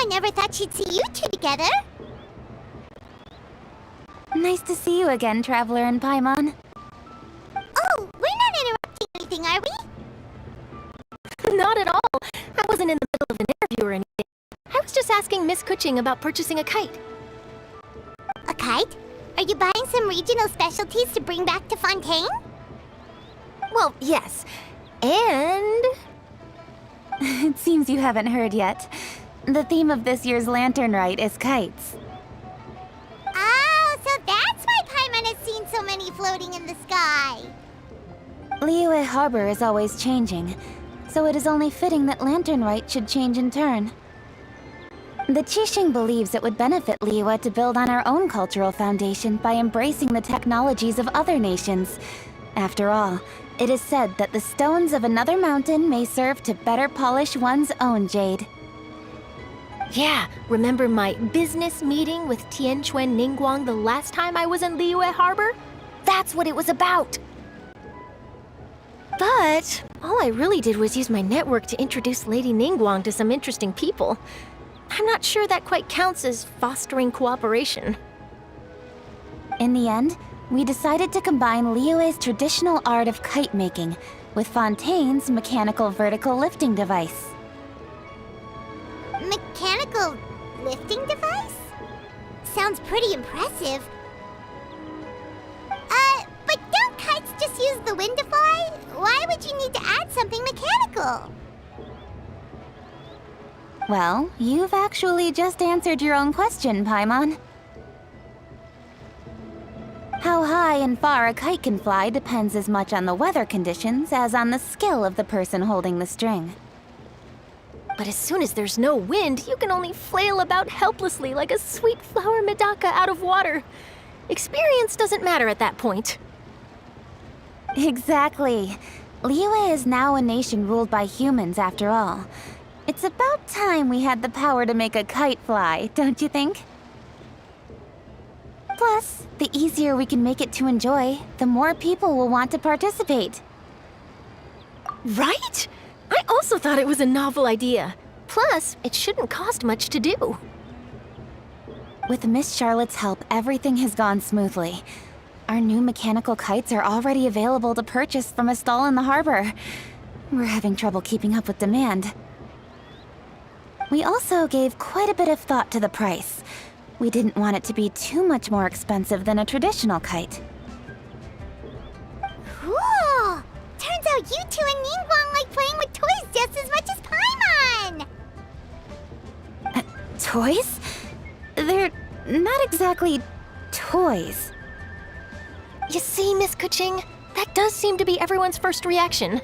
I never thought she'd see you two together. Nice to see you again, Traveler and Paimon. Oh, we're not interrupting anything, are we? Not at all. I wasn't in the middle of an interview or anything. I was just asking Miss Keqing about purchasing a kite. A kite? Are you buying some regional specialties to bring back to Fontaine? Well, yes. And... It seems you haven't heard yet. The theme of this year's Lantern Rite is kites. Oh, so that's why Paimon has seen so many floating in the sky. Liyue Harbor is always changing, so it is only fitting that Lantern Rite should change in turn. The Keqing believes it would benefit Liyue to build on our own cultural foundation by embracing the technologies of other nations. After all, it is said that the stones of another mountain may serve to better polish one's own jade. Yeah, remember my business meeting with Tianquan Ningguang the last time I was in Liyue Harbor? That's what it was about! But all I really did was use my network to introduce Lady Ningguang to some interesting people. I'm not sure that quite counts as fostering cooperation. In the end, we decided to combine Liyue's traditional art of kite making with Fontaine's mechanical vertical lifting device. Mechanical lifting device? Sounds pretty impressive. But don't kites just use the wind to fly? Why would you need to add something mechanical? Well, you've actually just answered your own question, Paimon. How high and far a kite can fly depends as much on the weather conditions as on the skill of the person holding the string. But as soon as there's no wind, you can only flail about helplessly like a sweet flower medaka out of water. Experience doesn't matter at that point. Exactly. Liyue is now a nation ruled by humans after all. It's about time we had the power to make a kite fly, don't you think? Plus, the easier we can make it to enjoy, the more people will want to participate. Right? I also thought it was a novel idea. Plus, it shouldn't cost much to do. With Miss Charlotte's help, everything has gone smoothly. Our new mechanical kites are already available to purchase from a stall in the harbor. We're having trouble keeping up with demand. We also gave quite a bit of thought to the price. We didn't want it to be too much more expensive than a traditional kite. Cool! Turns out you two and Ningguang like playing with toys just as much as Paimon! Toys? They're not exactly toys. You see, Miss Keqing, that does seem to be everyone's first reaction.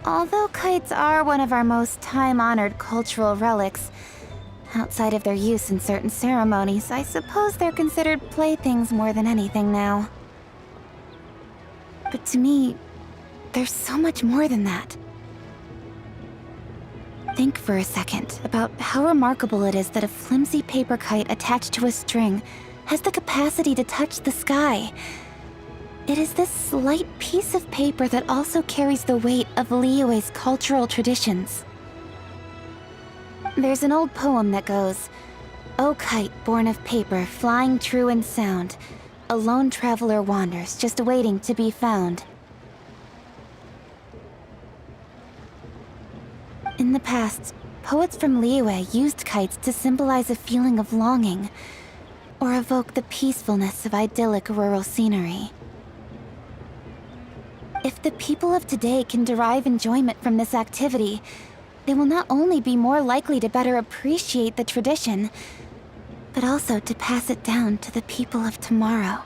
Although kites are one of our most time-honored cultural relics, outside of their use in certain ceremonies, I suppose they're considered playthings more than anything now. But to me, there's so much more than that. Think for a second about how remarkable it is that a flimsy paper kite attached to a string has the capacity to touch the sky. It is this slight piece of paper that also carries the weight of Liyue's cultural traditions. There's an old poem that goes, "O kite born of paper, flying true and sound, a lone traveler wanders, just waiting to be found." In the past, poets from Liyue used kites to symbolize a feeling of longing, or evoke the peacefulness of idyllic rural scenery. If the people of today can derive enjoyment from this activity, they will not only be more likely to better appreciate the tradition, but also to pass it down to the people of tomorrow.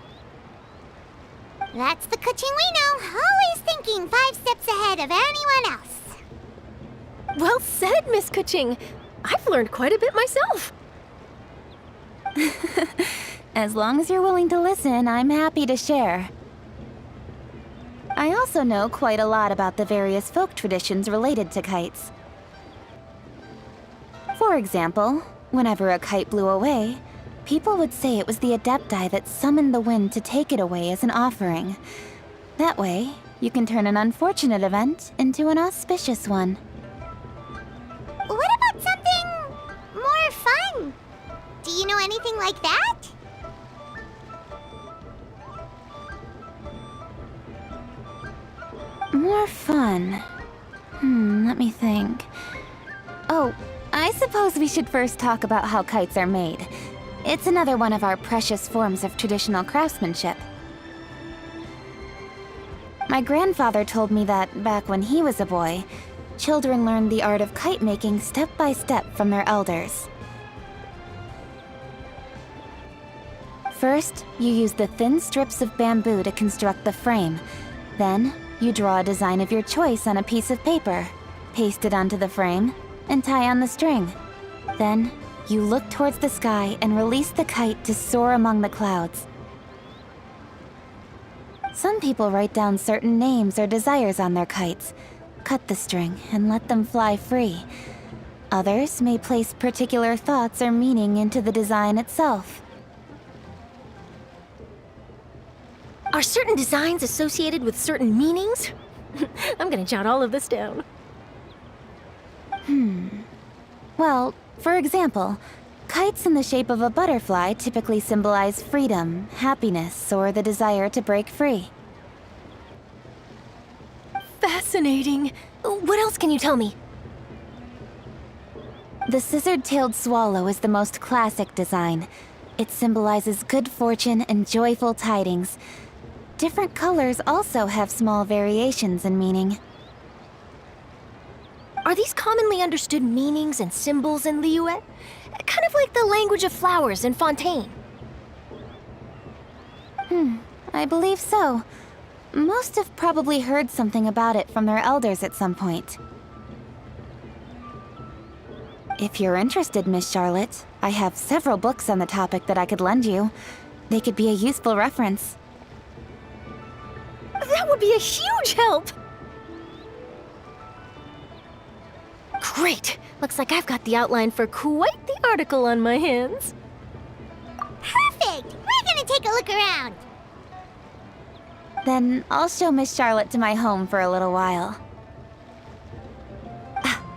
That's the Keqing we know, always thinking 5 steps ahead of anyone else. Well said, Miss Keqing. I've learned quite a bit myself. As long as you're willing to listen, I'm happy to share. I also know quite a lot about the various folk traditions related to kites. For example, whenever a kite blew away, people would say it was the Adepti that summoned the wind to take it away as an offering. That way, you can turn an unfortunate event into an auspicious one. you know anything like that? More fun. Let me think. Oh, I suppose we should first talk about how kites are made. It's another one of our precious forms of traditional craftsmanship. My grandfather told me that back when he was a boy, children learned the art of kite making step by step from their elders. First, you use the thin strips of bamboo to construct the frame. Then, you draw a design of your choice on a piece of paper, paste it onto the frame, and tie on the string. Then, you look towards the sky and release the kite to soar among the clouds. Some people write down certain names or desires on their kites, cut the string, and let them fly free. Others may place particular thoughts or meaning into the design itself. Are certain designs associated with certain meanings? I'm gonna jot all of this down. Well, for example, kites in the shape of a butterfly typically symbolize freedom, happiness, or the desire to break free. Fascinating. What else can you tell me? The scissored-tailed swallow is the most classic design. It symbolizes good fortune and joyful tidings. Different colors also have small variations in meaning. Are these commonly understood meanings and symbols in Liyue? Kind of like the language of flowers in Fontaine. I believe so. Most have probably heard something about it from their elders at some point. If you're interested, Miss Charlotte, I have several books on the topic that I could lend you. They could be a useful reference. That would be a huge help! Great! Looks like I've got the outline for quite the article on my hands. Perfect! We're gonna take a look around. Then I'll show Miss Charlotte to my home for a little while.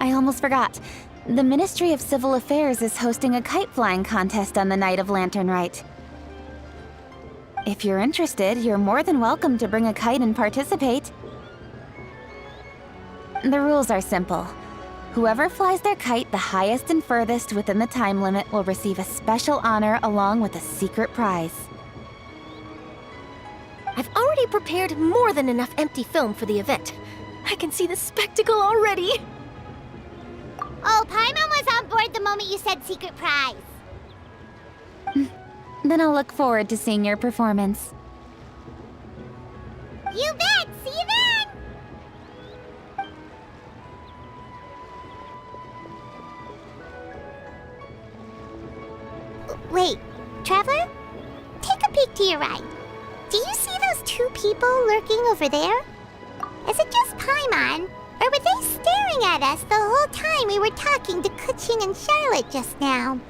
I almost forgot. The Ministry of Civil Affairs is hosting a kite flying contest on the night of Lantern Rite. If you're interested, you're more than welcome to bring a kite and participate. The rules are simple. Whoever flies their kite the highest and furthest within the time limit will receive a special honor along with a secret prize. I've already prepared more than enough empty film for the event. I can see the spectacle already. Oh, Paimon was on board the moment you said secret prize. Then I'll look forward to seeing your performance. You bet! See you then! Wait, Traveler? Take a peek to your right. Do you see those two people lurking over there? Is it just Paimon? Or were they staring at us the whole time we were talking to Keqing and Charlotte just now?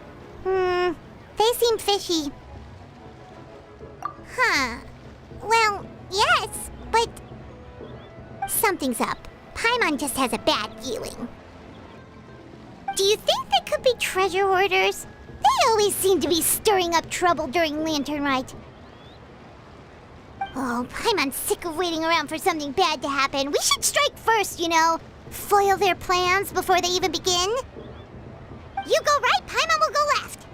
They seem fishy. Huh. Well, yes, but something's up. Paimon just has a bad feeling. Do you think they could be treasure hoarders? They always seem to be stirring up trouble during Lantern Rite. Oh, Paimon's sick of waiting around for something bad to happen. We should strike first, you know. Foil their plans before they even begin. You go right, Paimon will go left.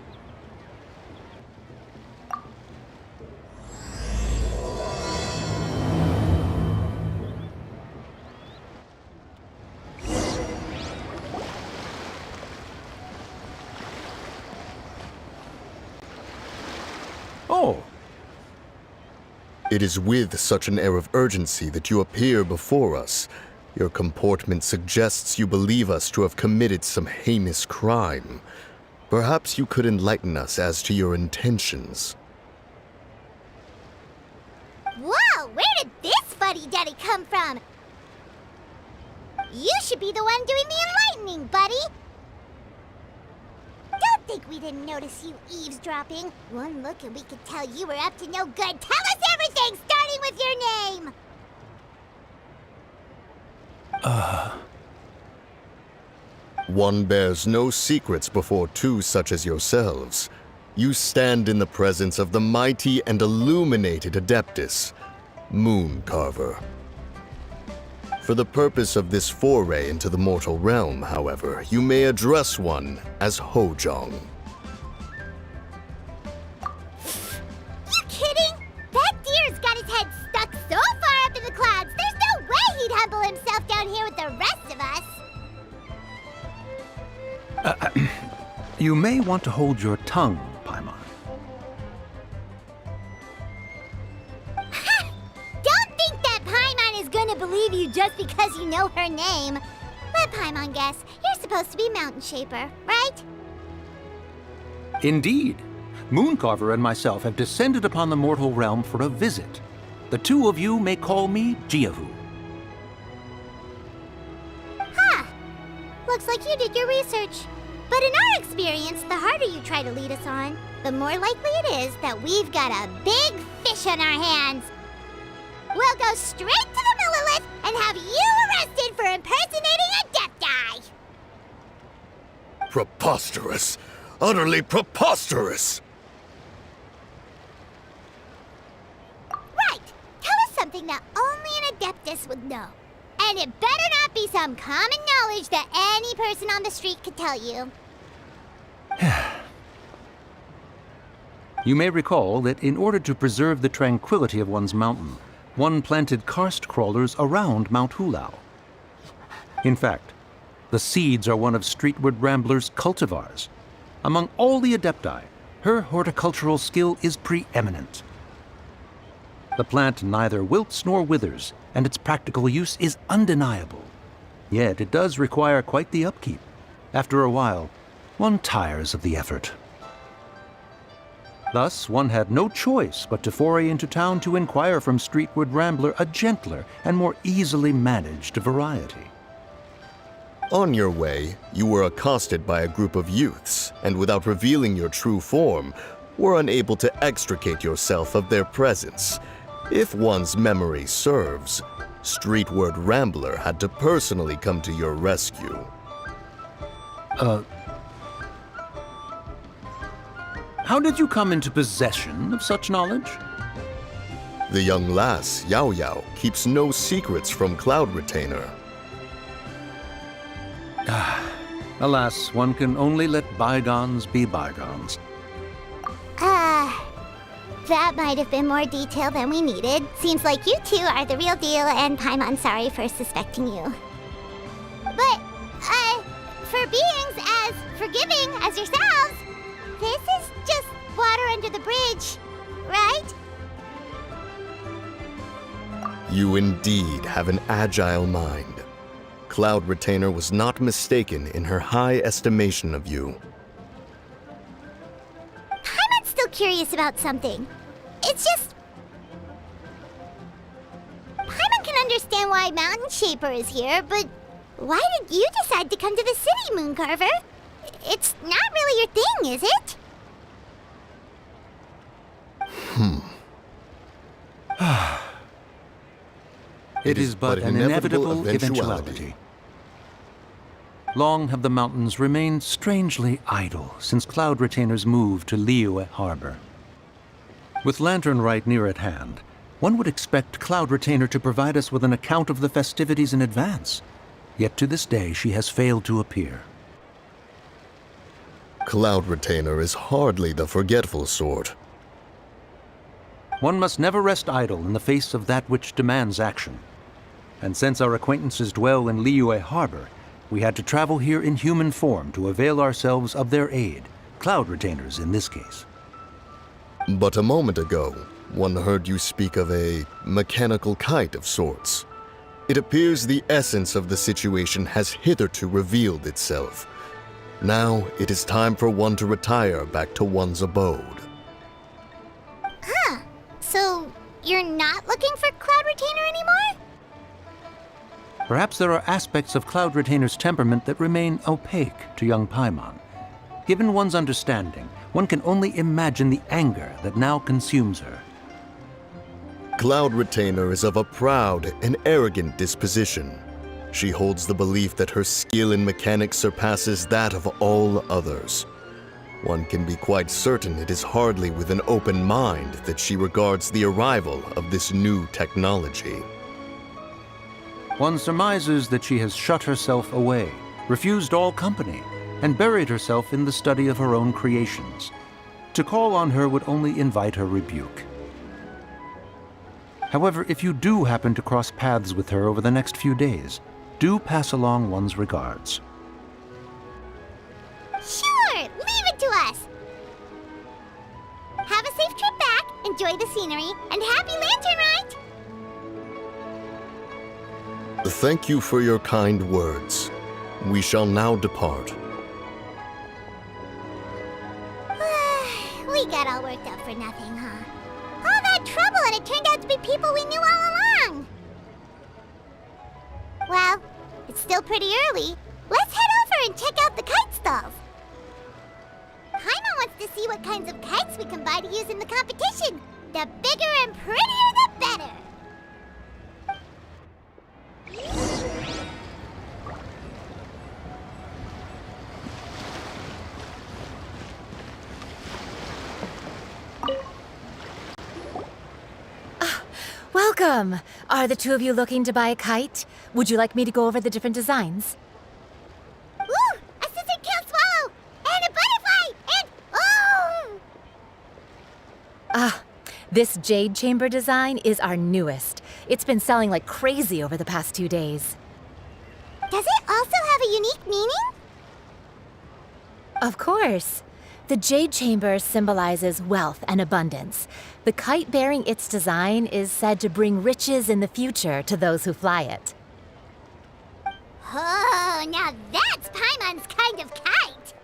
Oh. It is with such an air of urgency that you appear before us. Your comportment suggests you believe us to have committed some heinous crime. Perhaps you could enlighten us as to your intentions. Whoa, where did this fuddy-duddy come from? You should be the one doing the enlightening, buddy. Don't think we didn't notice you eavesdropping. One look and we could tell you were up to no good. Tell us everything, starting with your name. One bears no secrets before two such as yourselves. You stand in the presence of the mighty and illuminated Adeptus, Moon Carver. For the purpose of this foray into the mortal realm, however, you may address one as Hojong. You kidding? That deer's got his head stuck so far up in the clouds, there's no way he'd humble himself down here with the rest of us. You may want to hold your tongue, Paimon. Don't think that Paimon is gonna believe you just because you know her name. Let Paimon guess. You're supposed to be Mountain Shaper, right? Indeed. Mooncarver and myself have descended upon the mortal realm for a visit. The two of you may call me Jiahu. Huh. Looks like you did your research. But in our experience, the harder you try to lead us on, the more likely it is that we've got a big fish on our hands. We'll go straight to the Millilith and have you arrested for impersonating a deaf guy. Preposterous! Utterly preposterous! Right. Tell us something that only an Adeptus would know. And it better not be some common knowledge that any person on the street could tell you. You may recall that in order to preserve the tranquility of one's mountain, one planted karst crawlers around Mount Hulao. In fact, the seeds are one of Streetward Rambler's cultivars. Among all the Adepti, her horticultural skill is preeminent. The plant neither wilts nor withers, and its practical use is undeniable. Yet it does require quite the upkeep. After a while, one tires of the effort. Thus, one had no choice but to foray into town to inquire from Streetward Rambler a gentler and more easily managed variety. On your way, you were accosted by a group of youths, and without revealing your true form, were unable to extricate yourself of their presence. If one's memory serves, Streetward Rambler had to personally come to your rescue. How did you come into possession of such knowledge? The young lass, Yao Yao, keeps no secrets from Cloud Retainer. Alas, one can only let bygones be bygones. That might have been more detail than we needed. Seems like you two are the real deal, and Paimon's sorry for suspecting you. But, for beings as forgiving as yourselves, this is just water under the bridge, right? You indeed have an agile mind. Cloud Retainer was not mistaken in her high estimation of you. Paimon's still curious about something. It's just... Paimon can understand why Mountain Shaper is here, but why did you decide to come to the city, Mooncarver? It's not really your thing, is it? It is but an inevitable eventuality. Long have the mountains remained strangely idle since Cloud Retainer's move to Liyue Harbor. With Lantern Rite near at hand, one would expect Cloud Retainer to provide us with an account of the festivities in advance. Yet to this day, she has failed to appear. Cloud Retainer is hardly the forgetful sort. One must never rest idle in the face of that which demands action. And since our acquaintances dwell in Liyue Harbor, we had to travel here in human form to avail ourselves of their aid, Cloud Retainers in this case. But a moment ago, one heard you speak of a mechanical kite of sorts. It appears the essence of the situation has hitherto revealed itself. Now it is time for one to retire back to one's abode. Huh. So, you're not looking for Cloud Retainer anymore? Perhaps there are aspects of Cloud Retainer's temperament that remain opaque to young Paimon. Given one's understanding, one can only imagine the anger that now consumes her. Cloud Retainer is of a proud and arrogant disposition. She holds the belief that her skill in mechanics surpasses that of all others. One can be quite certain it is hardly with an open mind that she regards the arrival of this new technology. One surmises that she has shut herself away, refused all company, and buried herself in the study of her own creations. To call on her would only invite her rebuke. However, if you do happen to cross paths with her over the next few days, do pass along one's regards. Sure, leave it to us. Have a safe trip back, enjoy the scenery, and happy Lantern Rite! Thank you for your kind words. We shall now depart. We got all worked up for nothing, huh? All that trouble and it turned out to be people we knew all along! Well, it's still pretty early. Let's head over and check out the kite stalls. Paimon wants to see what kinds of kites we can buy to use in the competition. The bigger and prettier, the better! Welcome! Are the two of you looking to buy a kite? Would you like me to go over the different designs? Ooh! A scissor-tailed swallow! And a butterfly! And... oh! This jade chamber design is our newest. It's been selling like crazy over the past 2 days. Does it also have a unique meaning? Of course. The jade chamber symbolizes wealth and abundance. The kite bearing its design is said to bring riches in the future to those who fly it. Oh, now that's Paimon's kind of kite!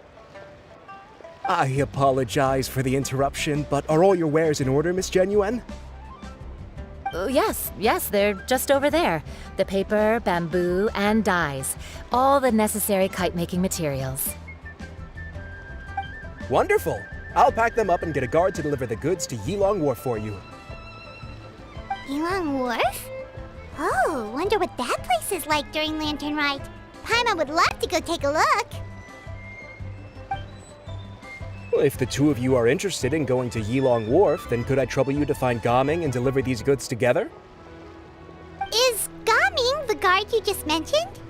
I apologize for the interruption, but are all your wares in order, Miss Xianyun? Yes, they're just over there. The paper, bamboo, and dyes. All the necessary kite-making materials. Wonderful! I'll pack them up and get a guard to deliver the goods to Yilong Wharf for you. Yilong Wharf? Oh, wonder what that place is like during Lantern Rite. Paimon would love to go take a look. Well, if the two of you are interested in going to Yilong Wharf, then could I trouble you to find Gaming and deliver these goods together? Is Gaming the guard you just mentioned?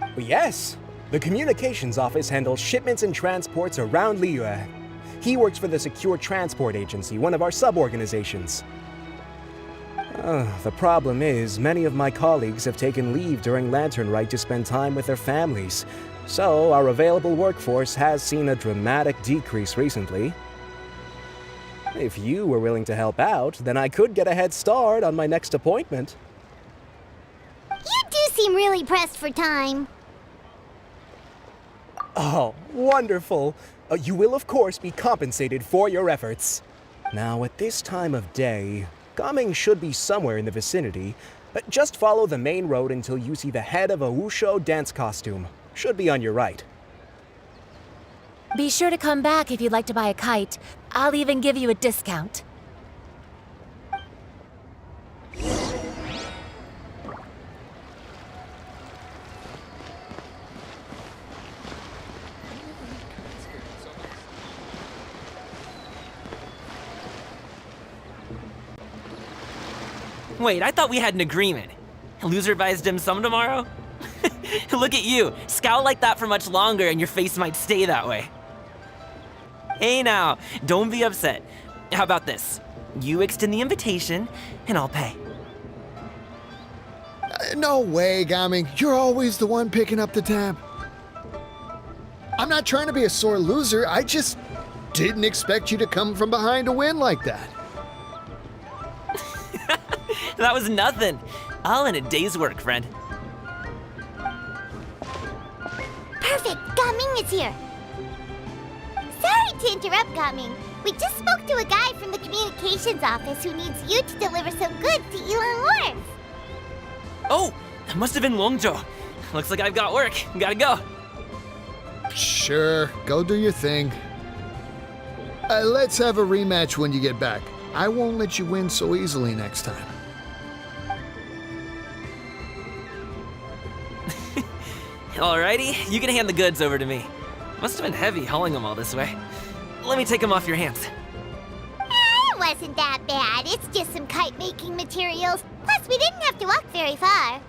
Well, yes. The communications office handles shipments and transports around Liyue. He works for the Secure Transport Agency, one of our sub-organizations. The problem is, many of my colleagues have taken leave during Lantern Rite to spend time with their families, so our available workforce has seen a dramatic decrease recently. If you were willing to help out, then I could get a head start on my next appointment. You do seem really pressed for time. Oh, wonderful! You will, of course, be compensated for your efforts. Now, at this time of day, Gaming should be somewhere in the vicinity, but just follow the main road until you see the head of a Wushu dance costume. Should be on your right. Be sure to come back if you'd like to buy a kite. I'll even give you a discount. Wait, I thought we had an agreement. Loser buys dim sum tomorrow? Look at you. Scowl like that for much longer and your face might stay that way. Hey now, don't be upset. How about this? You extend the invitation, and I'll pay. No way, Gaming. You're always the one picking up the tab. I'm not trying to be a sore loser. I just didn't expect you to come from behind to win like that. That was nothing. All in a day's work, friend. Perfect, Gaming is here. Sorry to interrupt, Gaming. We just spoke to a guy from the communications office who needs you to deliver some goods to Yilong Wharf. Oh, that must have been Longzhou. Looks like I've got work. Gotta go. Sure, go do your thing. Let's have a rematch when you get back. I won't let you win so easily next time. Alrighty, you can hand the goods over to me. Must have been heavy hauling them all this way. Let me take them off your hands. It wasn't that bad. It's just some kite-making materials. Plus, we didn't have to walk very far.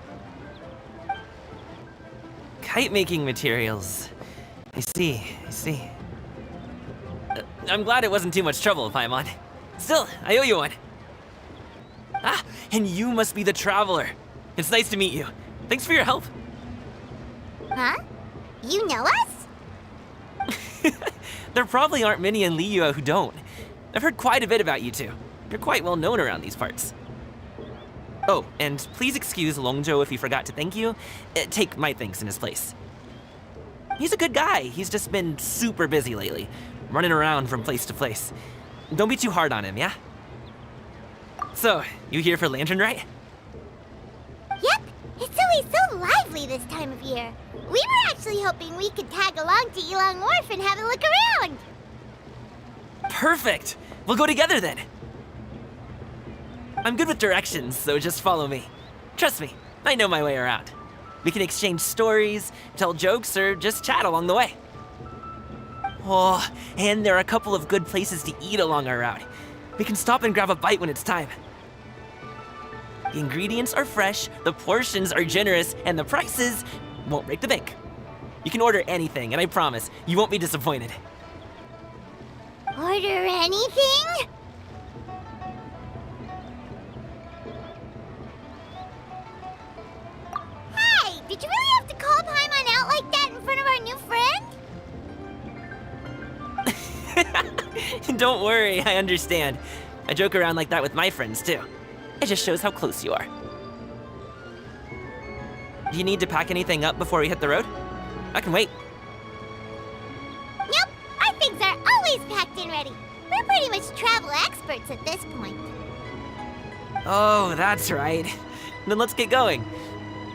Kite-making materials. I see. I'm glad it wasn't too much trouble, Paimon. Still, I owe you one. Ah, and you must be the traveler. It's nice to meet you. Thanks for your help. Huh? You know us? There probably aren't many in Liyue who don't. I've heard quite a bit about you two. You're quite well known around these parts. Oh, and please excuse Longzhou if he forgot to thank you. Take my thanks in his place. He's a good guy. He's just been super busy lately, running around from place to place. Don't be too hard on him, yeah? So, you here for Lantern Rite? Yep. It's always so lively this time of year. We were actually hoping we could tag along to Yilong Wharf and have a look around. Perfect! We'll go together then. I'm good with directions, so just follow me. Trust me, I know my way around. We can exchange stories, tell jokes, or just chat along the way. Oh, and there are a couple of good places to eat along our route. We can stop and grab a bite when it's time. The ingredients are fresh, the portions are generous, and the prices won't break the bank. You can order anything, and I promise, you won't be disappointed. Order anything? Hey, did you really have to call Paimon out like that in front of our new friend? Don't worry, I understand. I joke around like that with my friends, too. It just shows how close you are. Do you need to pack anything up before we hit the road? I can wait. Nope, our things are always packed and ready. We're pretty much travel experts at this point. Oh, that's right. Then let's get going.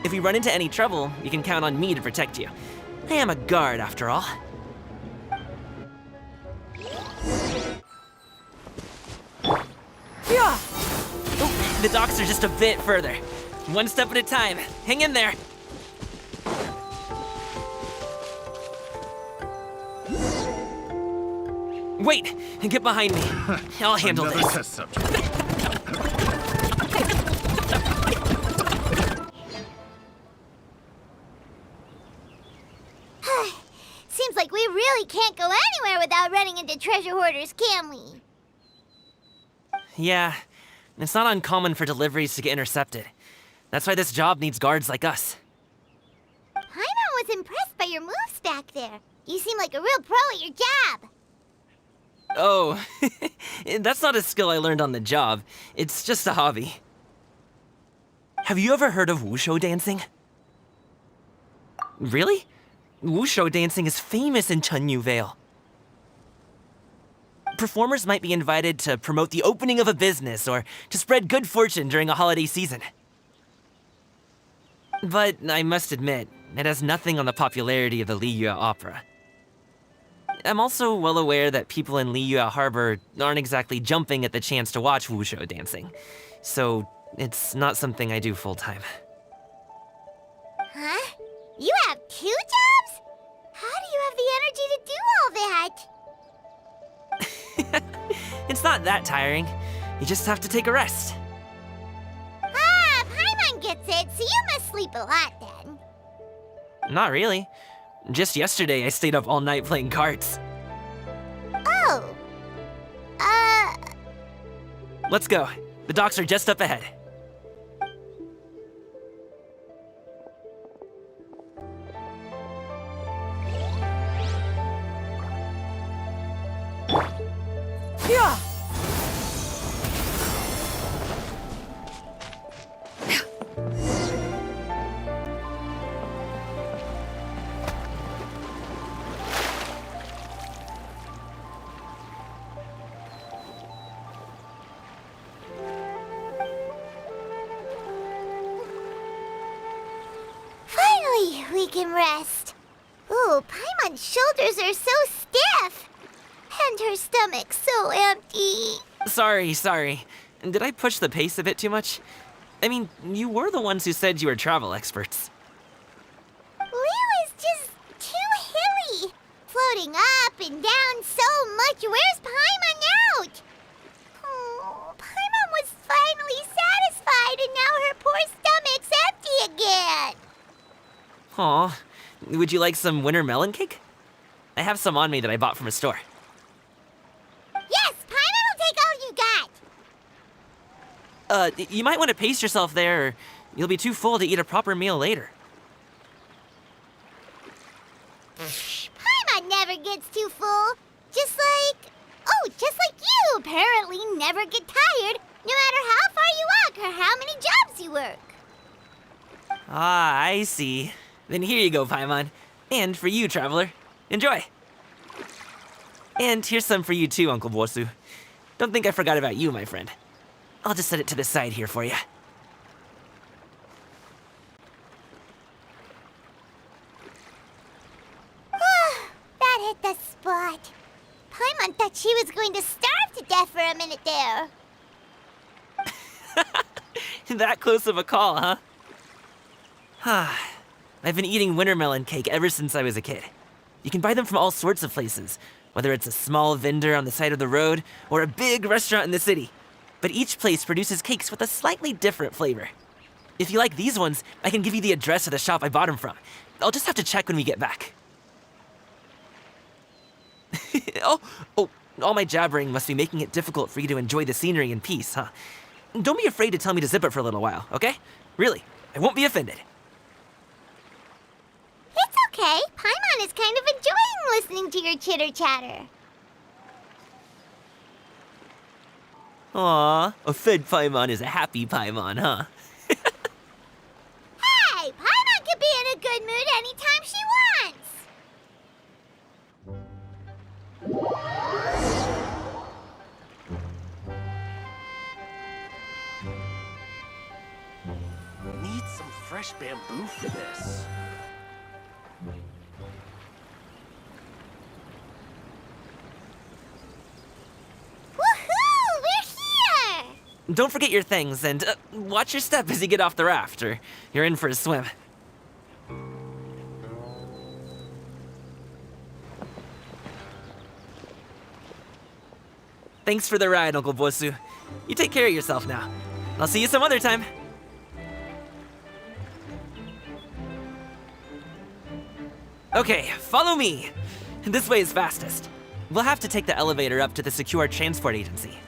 If we run into any trouble, you can count on me to protect you. I am a guard, after all. Yeah. Oh, the docks are just a bit further. One step at a time. Hang in there. Wait, get behind me. I'll handle Another this. test subject. Seems like we really can't go anywhere without running into treasure hoarders, can we? Yeah, it's not uncommon for deliveries to get intercepted. That's why this job needs guards like us. Paimon was impressed by your moves back there. You seem like a real pro at your job. Oh, that's not a skill I learned on the job. It's just a hobby. Have you ever heard of wushu dancing? Really? Wushu dancing is famous in Xianyyun Vale. Performers might be invited to promote the opening of a business or to spread good fortune during a holiday season. But I must admit, it has nothing on the popularity of the Liyue opera. I'm also well aware that people in Liyue Harbor aren't exactly jumping at the chance to watch wushu dancing, so it's not something I do full-time. Huh? You have 2 jobs? How do you have the energy to do all that? It's not that tiring. You just have to take a rest. Ah, Paimon gets it, so you must sleep a lot then. Not really. Just yesterday, I stayed up all night playing cards. Oh. Let's go. The docks are just up ahead. Yeah. Finally, we can rest. Ooh, Paimon's shoulders are so stiff. And her stomach so empty. Sorry. Did I push the pace a bit too much? I mean, you were the ones who said you were travel experts. Liyue is just too hilly. Plus, floating up and down so much. Where's Paimon out? Oh, Paimon was finally satisfied and now her poor stomach's empty again. Aw, would you like some winter melon cake? I have some on me that I bought from a store. Yes, Paimon will take all you got. You might want to pace yourself there, or you'll be too full to eat a proper meal later. Paimon never gets too full. Just like you apparently never get tired, no matter how far you walk or how many jobs you work. Ah, I see. Then here you go, Paimon. And for you, traveler. Enjoy. And here's some for you too, Uncle Bosu. Don't think I forgot about you, my friend. I'll just set it to the side here for you. That hit the spot. Paimon thought she was going to starve to death for a minute there. That close of a call, huh? I've been eating winter melon cake ever since I was a kid. You can buy them from all sorts of places, whether it's a small vendor on the side of the road or a big restaurant in the city. But each place produces cakes with a slightly different flavor. If you like these ones, I can give you the address of the shop I bought them from. I'll just have to check when we get back. Oh, all my jabbering must be making it difficult for you to enjoy the scenery in peace, huh? Don't be afraid to tell me to zip it for a little while, okay? Really, I won't be offended. It's okay. Paimon is kind of enjoying listening to your chitter-chatter. Aw, a fed Paimon is a happy Paimon, huh? Hey, Paimon can be in a good mood anytime she wants. Need some fresh bamboo for this. Woohoo! We're here! Don't forget your things, and watch your step as you get off the raft, or you're in for a swim. Thanks for the ride, Uncle Bosu. You take care of yourself now. I'll see you some other time. Okay, follow me. This way is fastest. We'll have to take the elevator up to the secure transport agency.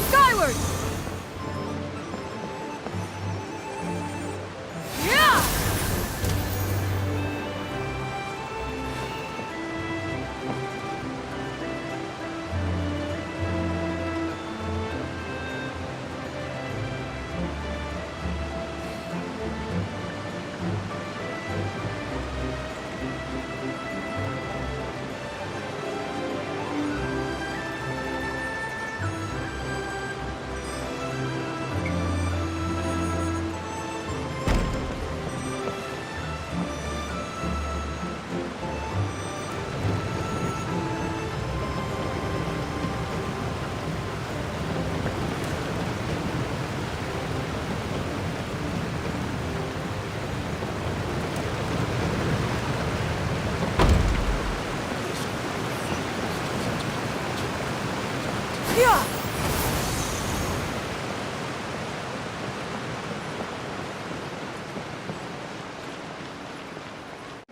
Skyward!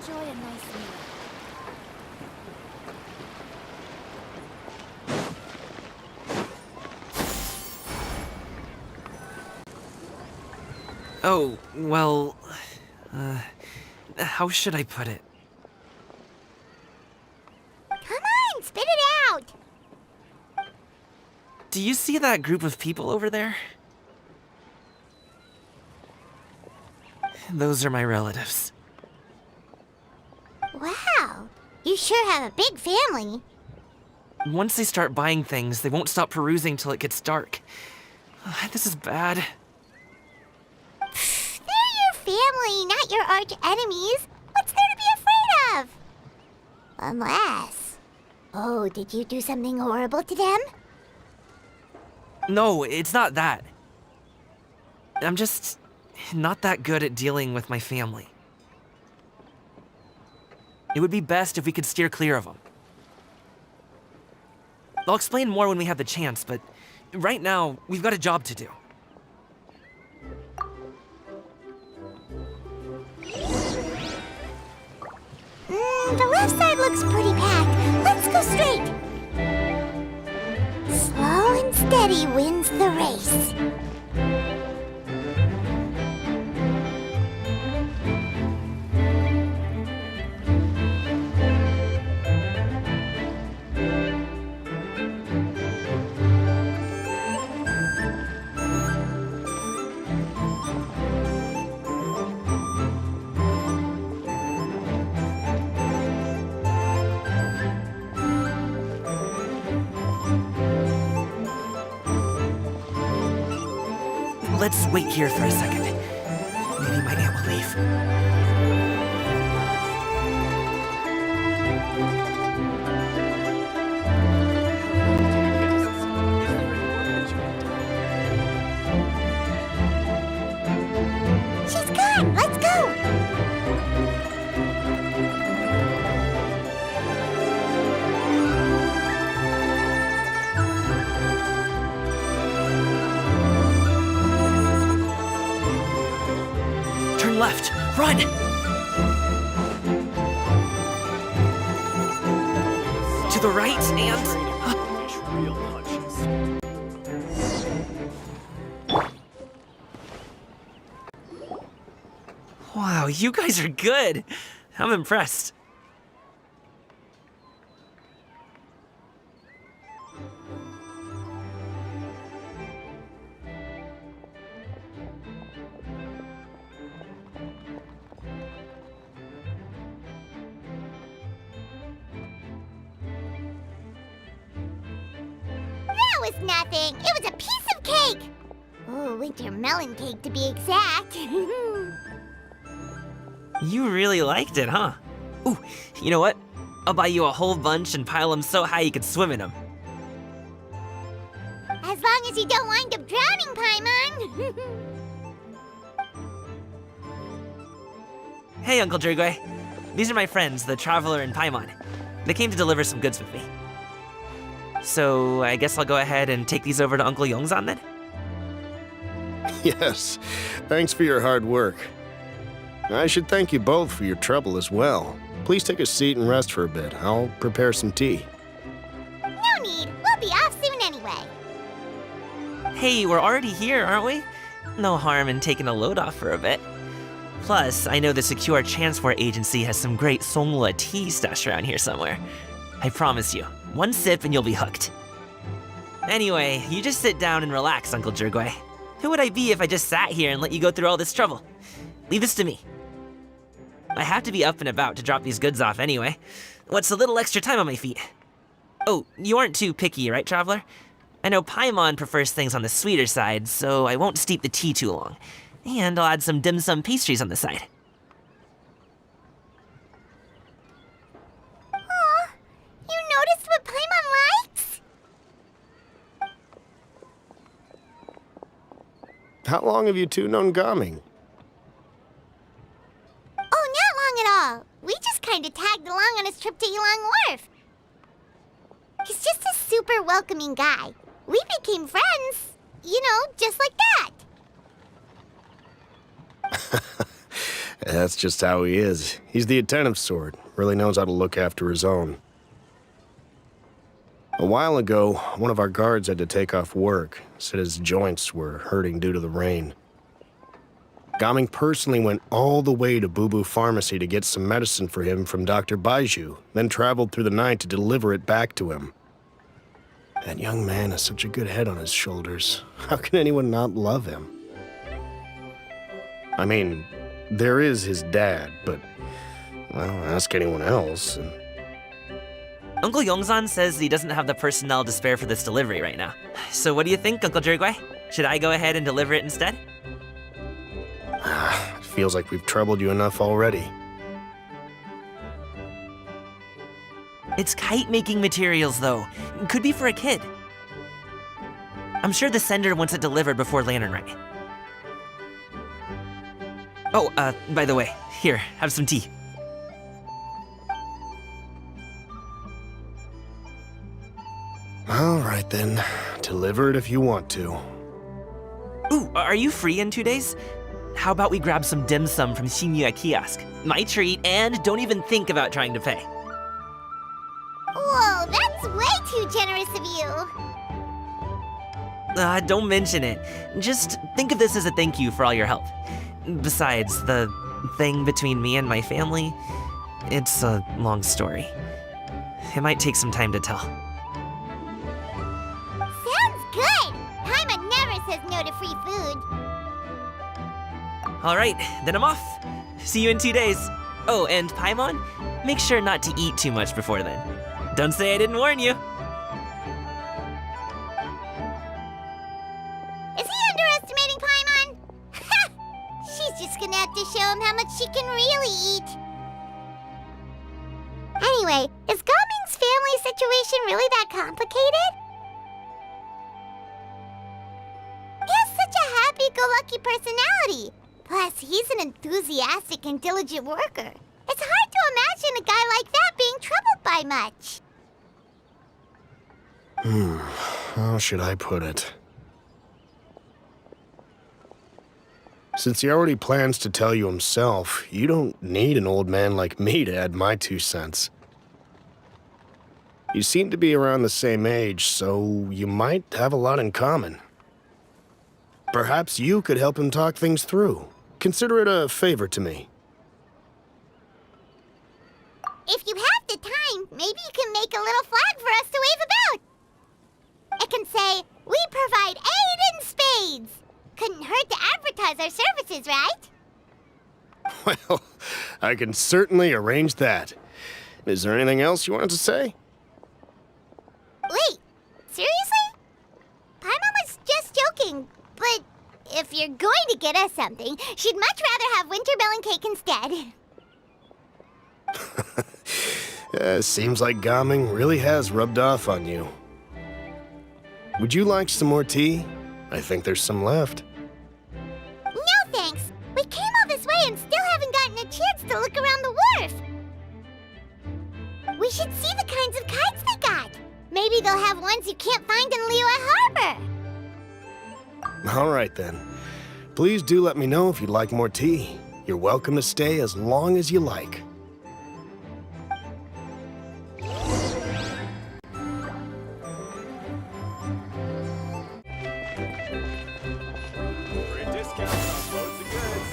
Enjoy a nice meal. Oh, well, how should I put it? Come on, spit it out. Do you see that group of people over there? Those are my relatives. Wow, you sure have a big family. Once they start buying things, they won't stop perusing till it gets dark. This is bad. They're family, not your arch enemies. What's there to be afraid of? Unless... Oh, did you do something horrible to them? No, it's not that. I'm just not that good at dealing with my family. It would be best if we could steer clear of them. I'll explain more when we have the chance, but right now, we've got a job to do. The left side looks pretty packed. Let's go straight. Slow and steady wins the race. Let's wait here for a second. Maybe my aunt will leave. She's gone. Let's go. Turn left. Run! To the right and... Fish real punches. Wow, you guys are good. I'm impressed. That was nothing. It was a piece of cake. Oh, winter melon cake to be exact. You really liked it, huh? Ooh, you know what? I'll buy you a whole bunch and pile them so high you could swim in them. As long as you don't wind up drowning, Paimon. Hey, Uncle Jirgwe. These are my friends, the Traveler and Paimon. They came to deliver some goods with me. So, I guess I'll go ahead and take these over to Uncle Yongzan then? Yes, thanks for your hard work. I should thank you both for your trouble as well. Please take a seat and rest for a bit. I'll prepare some tea. No need. We'll be off soon anyway. Hey, we're already here, aren't we? No harm in taking a load off for a bit. Plus, I know the Secure Transport Agency has some great Songhua tea stashed around here somewhere. I promise you, one sip and you'll be hooked. Anyway, you just sit down and relax, Uncle Jirgwe. Who would I be if I just sat here and let you go through all this trouble? Leave this to me. I have to be up and about to drop these goods off anyway. What's a little extra time on my feet? Oh, you aren't too picky, right, Traveler? I know Paimon prefers things on the sweeter side, so I won't steep the tea too long. And I'll add some dim sum pastries on the side. Aw, you noticed what Paimon likes? How long have you two known Gaming? Oh, not long at all. We just kind of tagged along on his trip to Ylang Wharf. He's just a super welcoming guy. We became friends, you know, just like that. That's just how he is. He's the attentive sort. Really knows how to look after his own. A while ago, one of our guards had to take off work. Said his joints were hurting due to the rain. Gaming personally went all the way to Boo Boo Pharmacy to get some medicine for him from Dr. Baiju, then traveled through the night to deliver it back to him. That young man has such a good head on his shoulders. How can anyone not love him? I mean, there is his dad, but, well, ask anyone else. Uncle Yongzan says he doesn't have the personnel to spare for this delivery right now. So what do you think, Uncle Jirgwe? Should I go ahead and deliver it instead? Feels like we've troubled you enough already. It's kite-making materials, though. Could be for a kid. I'm sure the sender wants it delivered before Lantern Rite. Oh, by the way, here, have some tea. All right then. Deliver it if you want to. Ooh, are you free in 2 days? How about we grab some dim sum from Xianyun kiosk? My treat, and don't even think about trying to pay. Whoa, that's way too generous of you. Don't mention it. Just think of this as a thank you for all your help. Besides, the thing between me and my family, it's a long story. It might take some time to tell. Sounds good. Paimon never says no to free food. All right, then I'm off. See you in 2 days. Oh, and Paimon, make sure not to eat too much before then. Don't say I didn't warn you. Is he underestimating Paimon? She's just gonna have to show him how much she can really eat. Anyway, is Gaming's family situation really that complicated? He has such a happy-go-lucky personality. Plus, he's an enthusiastic and diligent worker. It's hard to imagine a guy like that being troubled by much. How should I put it? Since he already plans to tell you himself, you don't need an old man like me to add my 2 cents. You seem to be around the same age, so you might have a lot in common. Perhaps you could help him talk things through. Consider it a favor to me. If you have the time, maybe you can make a little flag for us to wave about. It can say, "We provide aid in spades." Couldn't hurt to advertise our services, right? Well, I can certainly arrange that. Is there anything else you wanted to say? Wait, seriously? Paimon was just joking, but if you're going to get us something, she'd much rather have winter-melon cake instead. Seems like Gaming really has rubbed off on you. Would you like some more tea? I think there's some left. No thanks. We came all this way and still haven't gotten a chance to look around the wharf. We should see the kinds of kites they got. Maybe they'll have ones you can't find in Liyue Harbor. All right then. Please do let me know if you'd like more tea. You're welcome to stay as long as you like. Great discount on loads of goods.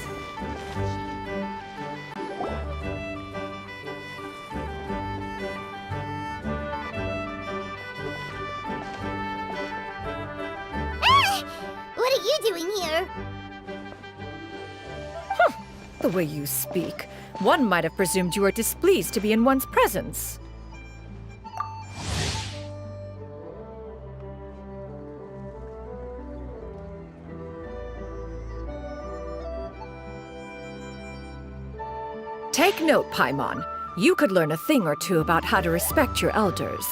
What are you doing here? The way you speak, one might have presumed you were displeased to be in one's presence. Take note, Paimon. You could learn a thing or two about how to respect your elders.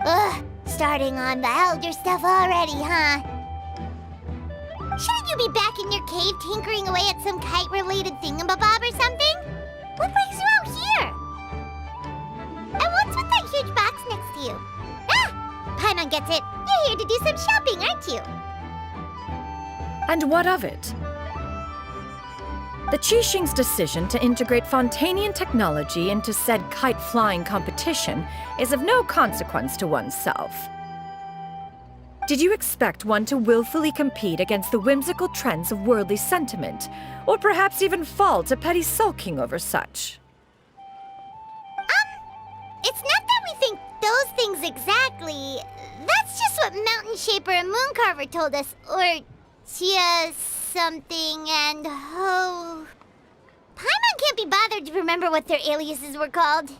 Ugh, starting on the elder stuff already, huh? Shouldn't you be back in your cave tinkering away at some kite-related thingamabob or something? What brings you out here? And what's with that huge box next to you? Ah! Paimon gets it. You're here to do some shopping, aren't you? And what of it? The Keqing's decision to integrate Fontanian technology into said kite-flying competition is of no consequence to oneself. Did you expect one to willfully compete against the whimsical trends of worldly sentiment, or perhaps even fall to petty sulking over such? It's not that we think those things exactly. That's just what Mountain Shaper and Moon Carver told us, or Chia something and Ho. Paimon can't be bothered to remember what their aliases were called.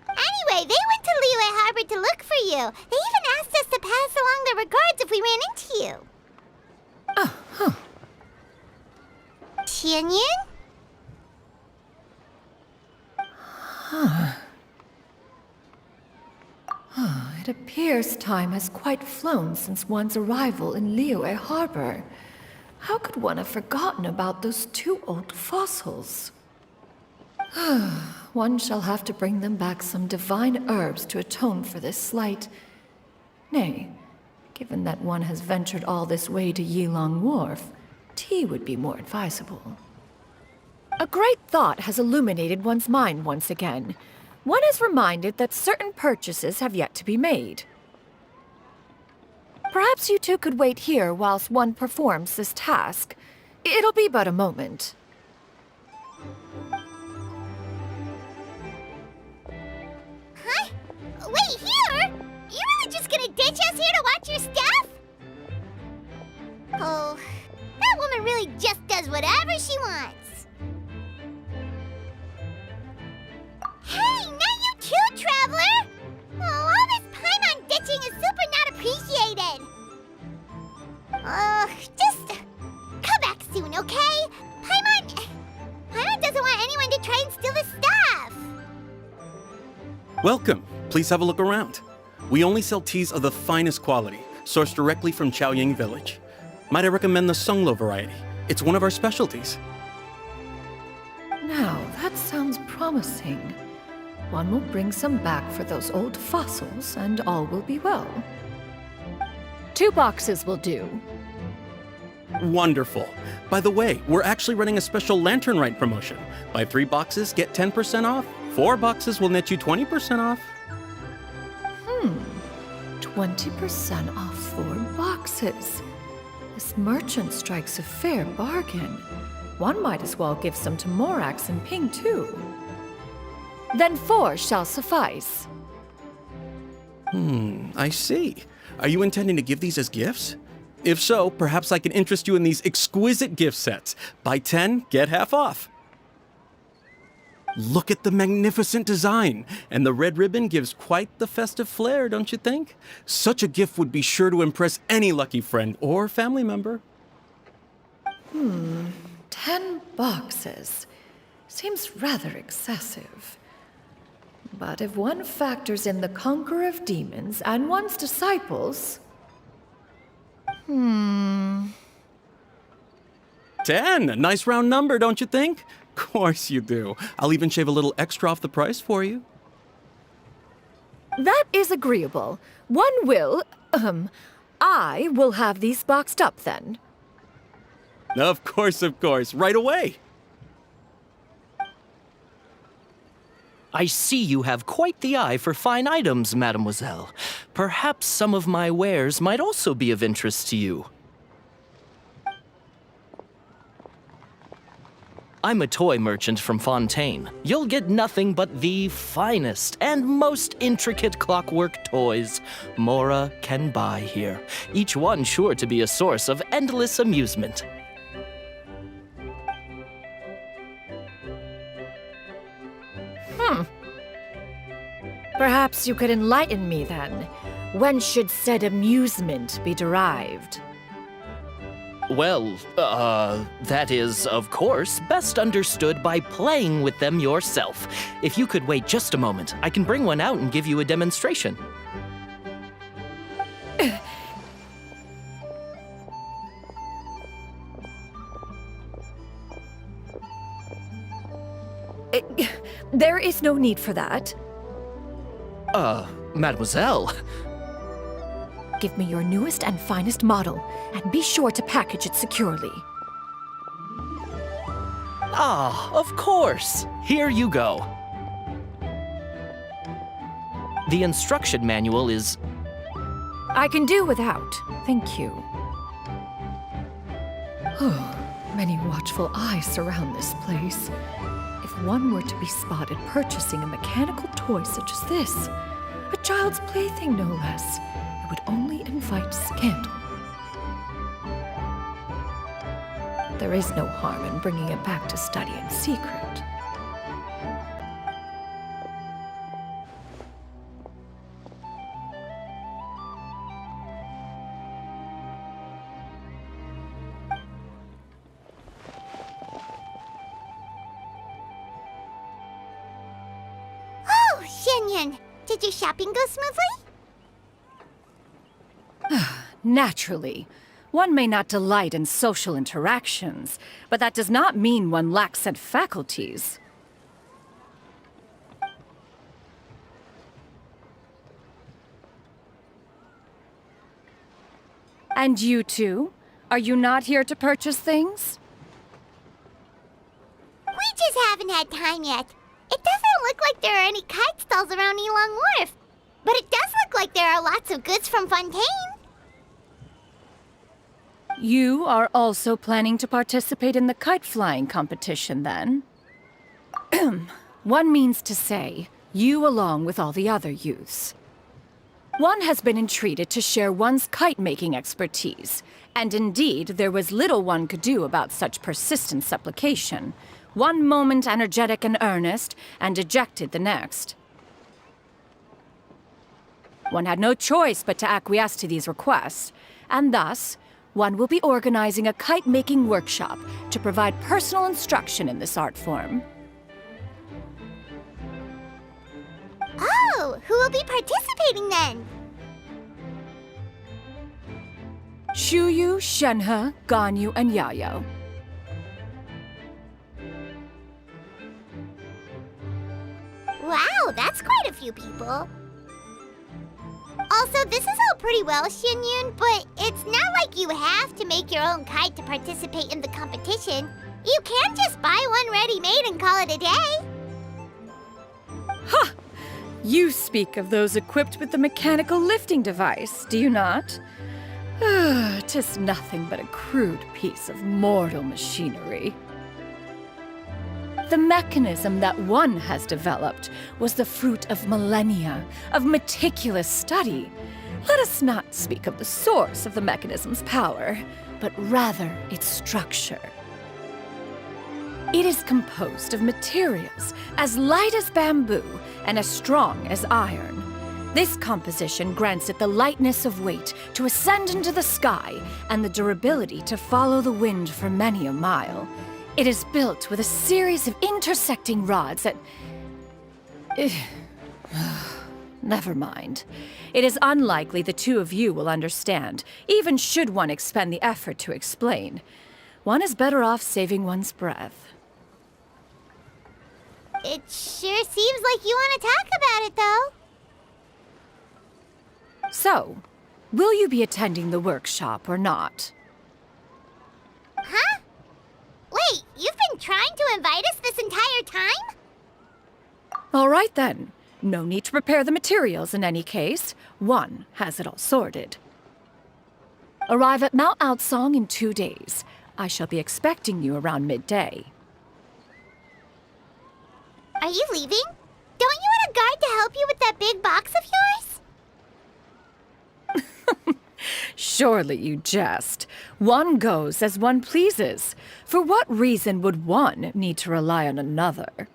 Anyway, they went to Liyue Harbor to look for you. They even asked us to pass along their regards if we ran into you. Xianyun? It appears time has quite flown since one's arrival in Liyue Harbor. How could one have forgotten about those two old fossils? One shall have to bring them back some divine herbs to atone for this slight. Nay, given that one has ventured all this way to Yilong Wharf, tea would be more advisable. A great thought has illuminated one's mind once again. One is reminded that certain purchases have yet to be made. Perhaps you two could wait here whilst one performs this task. It'll be but a moment. Huh? Wait, here? You really just gonna ditch us here to watch your stuff? Oh, that woman really just does whatever she wants. Hey, not you too, Traveler! Oh, all this Paimon ditching is super not appreciated. Just come back soon, okay? Paimon doesn't want anyone to try and steal his stuff. Welcome. Please have a look around. We only sell teas of the finest quality, sourced directly from Xiaoying village. Might I recommend the Sunglo variety? It's one of our specialties. Now, that sounds promising. One will bring some back for those old fossils, and all will be well. 2 boxes will do. Wonderful. By the way, we're actually running a special Lantern Rite promotion. Buy 3 boxes, get 10% off. 4 boxes will net you 20% off. 20% off 4 boxes. This merchant strikes a fair bargain. One might as well give some to Morax and Ping, too. Then 4 shall suffice. I see. Are you intending to give these as gifts? If so, perhaps I can interest you in these exquisite gift sets. Buy 10, get half off. Look at the magnificent design, and the red ribbon gives quite the festive flair, don't you think? Such a gift would be sure to impress any lucky friend or family member. 10 boxes. Seems rather excessive. But if one factors in the Conqueror of Demons and one's disciples... 10, a nice round number, don't you think? Course you do. I'll even shave a little extra off the price for you. That is agreeable. I will have these boxed up then. Of course, right away. I see you have quite the eye for fine items, mademoiselle. Perhaps some of my wares might also be of interest to you. I'm a toy merchant from Fontaine. You'll get nothing but the finest and most intricate clockwork toys Mora can buy here. Each one sure to be a source of endless amusement. Perhaps you could enlighten me then. When should said amusement be derived? Well, that is, of course, best understood by playing with them yourself. If you could wait just a moment, I can bring one out and give you a demonstration. There is no need for that. Mademoiselle. Give me your newest and finest model, and be sure to package it securely. Ah, of course. Here you go. The instruction manual is... I can do without, thank you. Many watchful eyes surround this place. If one were to be spotted purchasing a mechanical toy such as this, a child's plaything no less, it would only invite scandal. There is no harm in bringing it back to study in secret. Xianyun, did your shopping go smoothly? Naturally. One may not delight in social interactions, but that does not mean one lacks said faculties. And you two? Are you not here to purchase things? We just haven't had time yet. It doesn't look like there are any kite stalls around Elong Wharf. But it does look like there are lots of goods from Fontaine. You are also planning to participate in the kite flying competition, then? One means to say, you along with all the other youths. One has been entreated to share one's kite-making expertise, and indeed, there was little one could do about such persistent supplication. One moment energetic and earnest, and dejected the next. One had no choice but to acquiesce to these requests, and thus, one will be organizing a kite-making workshop to provide personal instruction in this art form. Oh, who will be participating then? Shuyu, Shenhe, Ganyu, and Yayo. Wow, that's quite a few people. Also, this is all pretty well, Xianyun, but it's not like you have to make your own kite to participate in the competition. You can just buy one ready-made and call it a day. Ha! You speak of those equipped with the mechanical lifting device, do you not? 'Tis nothing but a crude piece of mortal machinery. The mechanism that one has developed was the fruit of millennia of meticulous study. Let us not speak of the source of the mechanism's power, but rather its structure. It is composed of materials as light as bamboo and as strong as iron. This composition grants it the lightness of weight to ascend into the sky and the durability to follow the wind for many a mile. It is built with a series of intersecting rods that... Never mind. It is unlikely the two of you will understand, even should one expend the effort to explain. One is better off saving one's breath. It sure seems like you want to talk about it, though. So, will you be attending the workshop or not? Huh? Wait, you've been trying to invite us this entire time? All right then. No need to prepare the materials in any case. One has it all sorted. Arrive at Mount Outsong in 2 days. I shall be expecting you around midday. Are you leaving? Don't you want a guard to help you with that big box of yours? Surely you jest. One goes as one pleases. For what reason would one need to rely on another?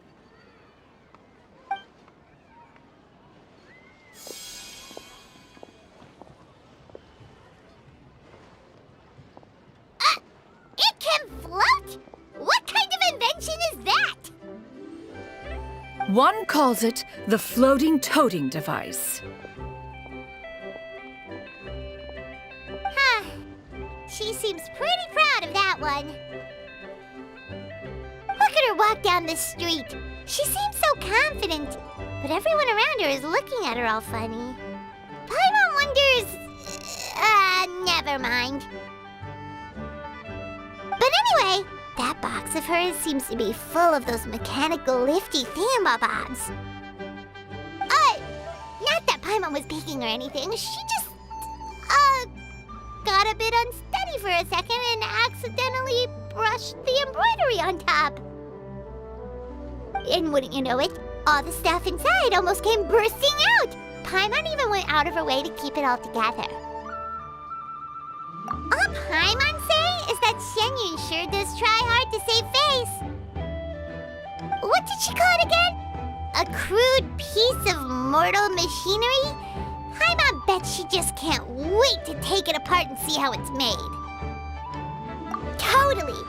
It can float? What kind of invention is that? One calls it the floating toting device. Huh. She seems pretty proud of that one. Look at her walk down the street. She seems so confident, but everyone around her is looking at her all funny. Paimon wonders... never mind. But anyway, that box of hers seems to be full of those mechanical lifty thingamabobs. Not that Paimon was peeking or anything. She just, got a bit unsteady for a second and accidentally brushed the embroidery on top. And wouldn't you know it, all the stuff inside almost came bursting out. Paimon even went out of her way to keep it all together. All Paimon say is that Xianyun sure does try hard to save face. What did she call it again? A crude piece of mortal machinery? Paimon bet she just can't wait to take it apart and see how it's made. Totally.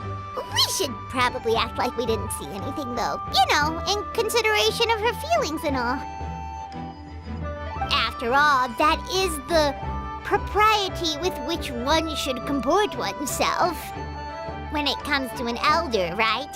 We should probably act like we didn't see anything, though. You know, in consideration of her feelings and all. After all, that is the propriety with which one should comport oneself. When it comes to an elder, right?